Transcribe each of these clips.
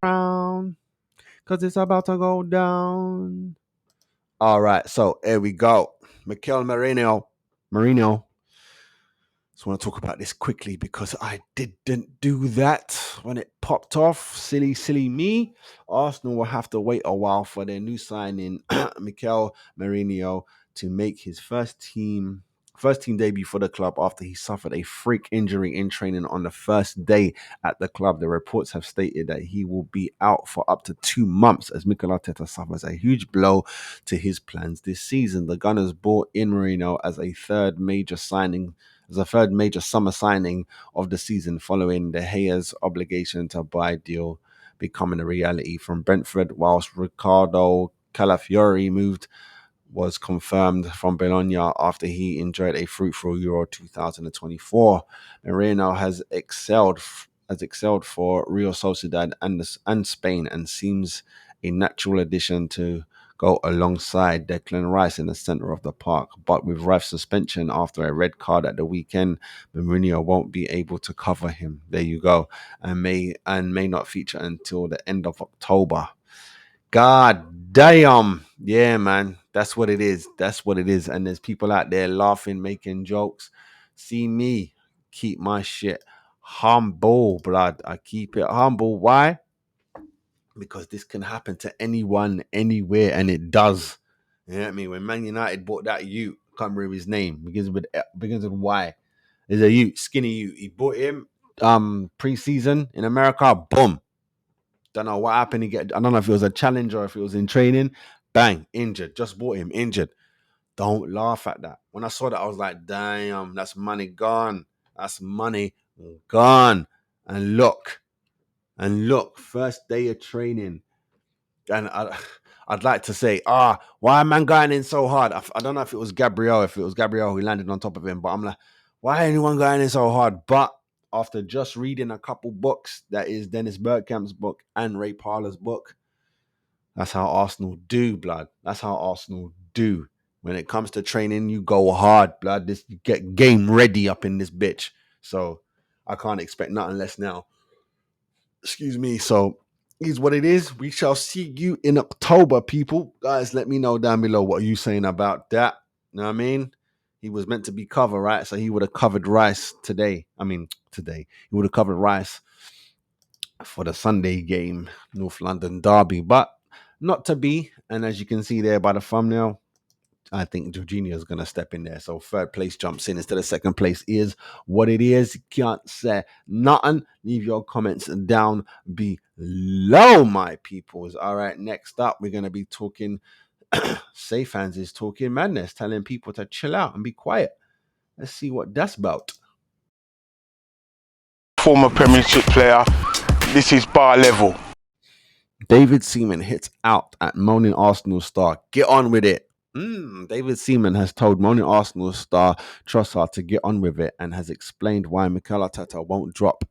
Round, because it's about to go down. All right, so here we go. Mikel Merino. Just want to talk about this quickly because I didn't do that when it popped off. Silly me. Arsenal will have to wait a while for their new signing, Mikel Merino, to make his first team debut for the club after he suffered a freak injury in training on the first day at the club. The reports have stated that he will be out for up to 2 months as Mikel Arteta suffers a huge blow to his plans this season. The Gunners brought in Merino as a third major summer signing of the season following De Gea's obligation to buy deal becoming a reality from Brentford, whilst Ricardo Calafiori was confirmed from Bologna after he enjoyed a fruitful Euro 2024. Merino has excelled for Real Sociedad and Spain and seems a natural addition to go alongside Declan Rice in the centre of the park. But with Rife's suspension after a red card at the weekend, Mourinho won't be able to cover him. There you go. And may not feature until the end of October. God damn. Yeah, man. That's what it is. And there's people out there laughing, making jokes. See me keep my shit humble, blood. I keep it humble. Why? Because this can happen to anyone, anywhere, and it does. You know what I mean? When Man United bought that Ute, can't remember his name, begins with Y. There's a Ute, skinny Ute. He bought him pre-season in America. Boom. Don't know what happened. I don't know if it was a challenge or if it was in training. Bang, injured. Just bought him, injured. Don't laugh at that. When I saw that, I was like, damn, that's money gone. That's money gone. And look, first day of training. And I'd like to say, why am man going in so hard? I don't know if it was Gabriel who landed on top of him, but I'm like, why anyone going in so hard? But after just reading a couple books, that is Dennis Bergkamp's book and Ray Parlour's book, that's how Arsenal do, blood. That's how Arsenal do. When it comes to training, you go hard, blood. You get game ready up in this bitch. So I can't expect nothing less now. Excuse me. So is what it is. We shall see you in October, people. Guys, let me know down below what are you saying about that. You know what I mean? He was meant to be covered, right? So he would have covered Rice today. He would have covered Rice for the Sunday game, North London derby, but not to be. And as you can see there by the thumbnail, I think Jorginho is going to step in there. So third place jumps in instead of second place is what it is. You can't say nothing. Leave your comments down below, my peoples. All right, next up, we're going to be talking. Safe Hands is talking madness, telling people to chill out and be quiet. Let's see what that's about. Former Premiership player. This is bar level. David Seaman hits out at moaning Arsenal star. Get on with it. David Seaman has told moaning Arsenal star Trossard to get on with it and has explained why Mikel Arteta won't drop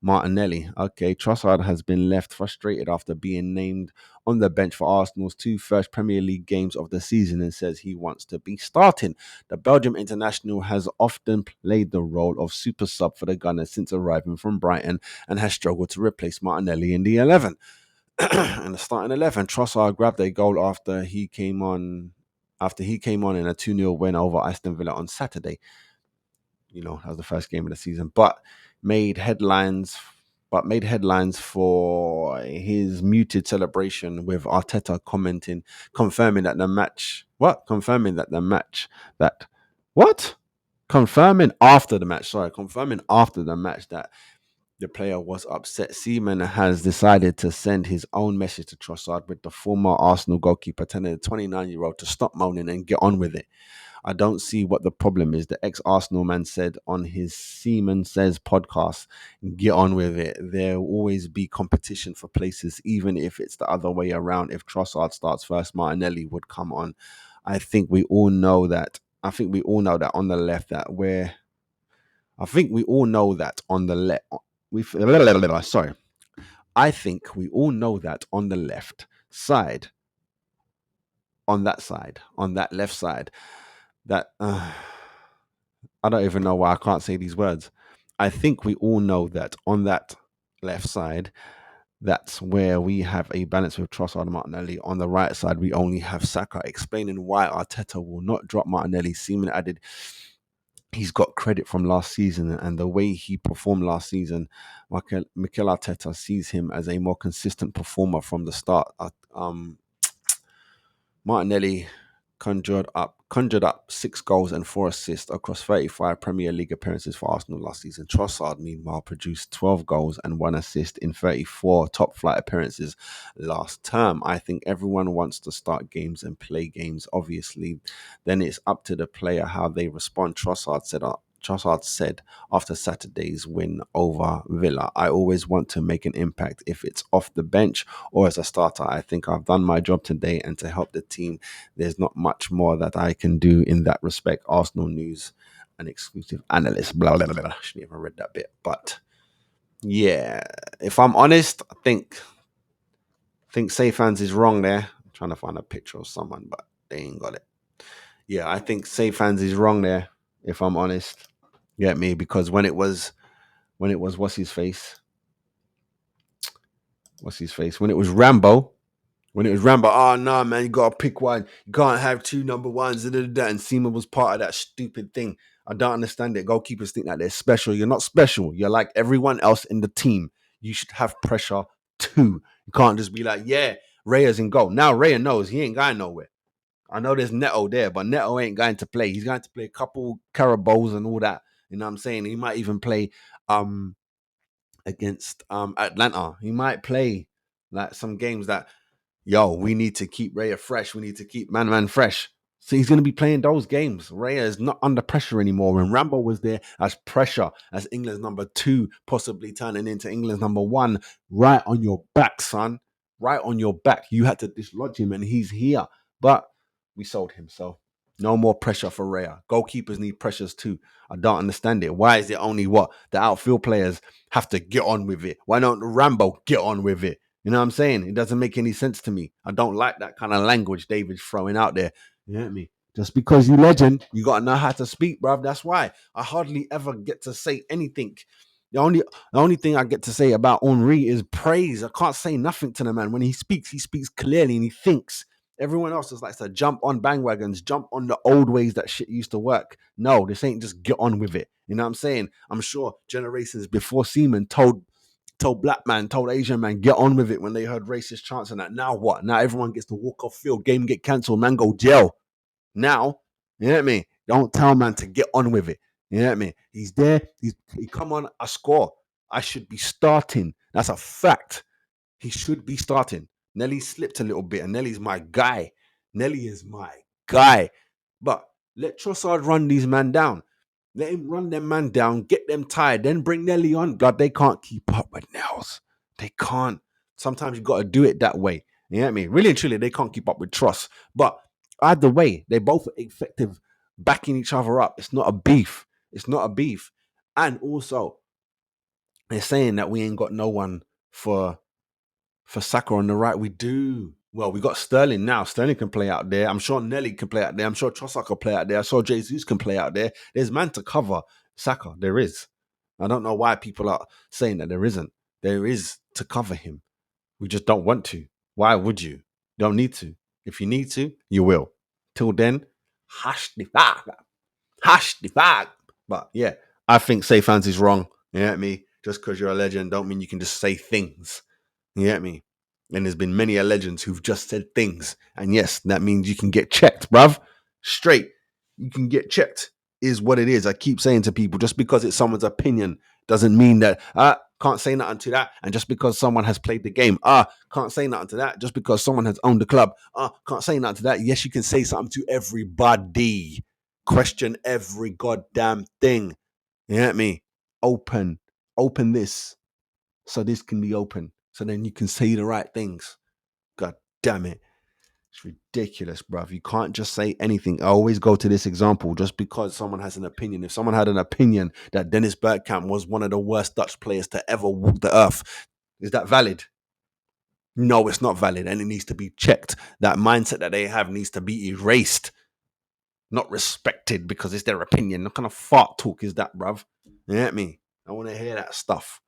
Martinelli. Okay, Trossard has been left frustrated after being named on the bench for Arsenal's two first Premier League games of the season and says he wants to be starting. The Belgium international has often played the role of super sub for the Gunners since arriving from Brighton and has struggled to replace Martinelli in the 11. In the starting 11, Trossard grabbed a goal after he came on in a 2-0 win over Aston Villa on Saturday. That was the first game of the season, but made headlines for his muted celebration, with Arteta confirming after the match that the player was upset. Seaman has decided to send his own message to Trossard, with the former Arsenal goalkeeper telling the 29-year-old to stop moaning and get on with it. I don't see what the problem is, the ex-Arsenal man said on his Seaman Says podcast. Get on with it. There will always be competition for places, even if it's the other way around. If Trossard starts first, Martinelli would come on. I think we all know that on the left I think we all know that on the left side, on that left side, that I don't even know why I can't say these words. I think we all know that on that left side, that's where we have a balance with Trossard and Martinelli. On the right side, we only have Saka, explaining why Arteta will not drop Martinelli. Seaman added he's got credit from last season and the way he performed last season. Mikel Arteta sees him as a more consistent performer from the start. Martinelli conjured up 6 goals and 4 assists across 35 Premier League appearances for Arsenal last season. Trossard, meanwhile, produced 12 goals and 1 assist in 34 top flight appearances last term. I think everyone wants to start games and play games, obviously. Then it's up to the player how they respond. Trossard said after Saturday's win over Villa, I always want to make an impact if it's off the bench or as a starter. I think I've done my job today, and to help the team, there's not much more that I can do in that respect. Arsenal News, an exclusive analyst. Blah, blah, blah, blah. I shouldn't even read that bit. But yeah, if I'm honest, I think Safe Fans is wrong there. I'm trying to find a picture of someone, but they ain't got it. Yeah, I think Safe Fans is wrong there, if I'm honest. Get me? Because when it was what's his face? When it was Rambo. Oh no, man, you gotta pick one. You can't have two number ones. And Seaman was part of that stupid thing. I don't understand it. Goalkeepers think that they're special. You're not special. You're like everyone else in the team. You should have pressure too. You can't just be like, yeah, Raya's in goal. Now Raya knows he ain't going nowhere. I know there's Neto there, but Neto ain't going to play. He's going to play a couple Carabaos and all that. You know what I'm saying? He might even play against Atlanta. He might play like some games that, we need to keep Raya fresh. We need to keep man fresh. So he's going to be playing those games. Raya is not under pressure anymore. When Rambo was there as pressure, as England's number 2, possibly turning into England's number 1, right on your back, son. Right on your back. You had to dislodge him, and he's here. But we sold him, so no more pressure for Raya. Goalkeepers need pressures too. I don't understand it. Why is it only the outfield players have to get on with it? Why don't Rambo get on with it? You know what I'm saying? It doesn't make any sense to me. I don't like that kind of language David's throwing out there. You know what I mean? Just because you legend, you got to know how to speak, bruv. That's why I hardly ever get to say anything. The only thing I get to say about Henri is praise. I can't say nothing to the man. When he speaks clearly and he thinks. Everyone else just likes to jump on bandwagons, jump on the old ways that shit used to work. No, this ain't just get on with it. You know what I'm saying? I'm sure generations before Seaman told black man, told Asian man, get on with it when they heard racist chants and that. Now what? Now everyone gets to walk off field, game get cancelled, man go jail. Now, you know what I mean? Don't tell man to get on with it. You know what I mean? He's there. He come on, I score. I should be starting. That's a fact. He should be starting. Nelly slipped a little bit, and Nelly's my guy. Nelly is my guy. But let Trossard run these man down. Let him run them man down, get them tired, then bring Nelly on. Blood, they can't keep up with Nels. They can't. Sometimes you got to do it that way. You know what I mean? Really and truly, they can't keep up with Tross. But either way, they both are effective backing each other up. It's not a beef. And also, they're saying that we ain't got no one for Saka on the right. We do. Well, we got Sterling now. Sterling can play out there. I'm sure Nelly can play out there. I'm sure Trossard can play out there. I'm sure Jesus can play out there. There's man to cover Saka. There is. I don't know why people are saying that there isn't. There is to cover him. We just don't want to. Why would you? You don't need to. If you need to, you will. Till then, hash the fact. But yeah, I think Safe Fans is wrong. You know what I mean? Just because you're a legend don't mean you can just say things. You get me? And there's been many legends who've just said things. And yes, that means you can get checked, bruv. Straight. You can get checked is what it is. I keep saying to people, just because it's someone's opinion doesn't mean that, can't say nothing to that. And just because someone has played the game, can't say nothing to that. Just because someone has owned the club, can't say nothing to that. Yes, you can say something to everybody. Question every goddamn thing. You get me? Open this. So this can be open. So then you can say the right things. God damn it. It's ridiculous, bruv. You can't just say anything. I always go to this example just because someone has an opinion. If someone had an opinion that Dennis Bergkamp was one of the worst Dutch players to ever walk the earth, is that valid? No, it's not valid, and it needs to be checked. That mindset that they have needs to be erased, not respected because it's their opinion. What kind of fart talk is that, bruv? You get me? I want to hear that stuff.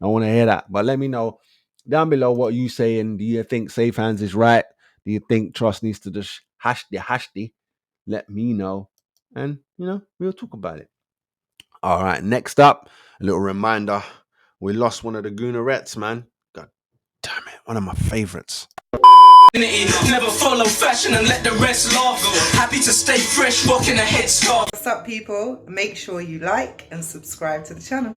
I want to hear that. But let me know down below what you saying. Do you think safe hands is right? Do you think trust needs to just hash the? Let me know. And, we'll talk about it. All right, next up, a little reminder. We lost one of the Goonerettes, man. God damn it, one of my favorites. Never follow fashion and let the rest laugh. Happy to stay fresh, rocking a headscarf. What's up, people? Make sure you like and subscribe to the channel.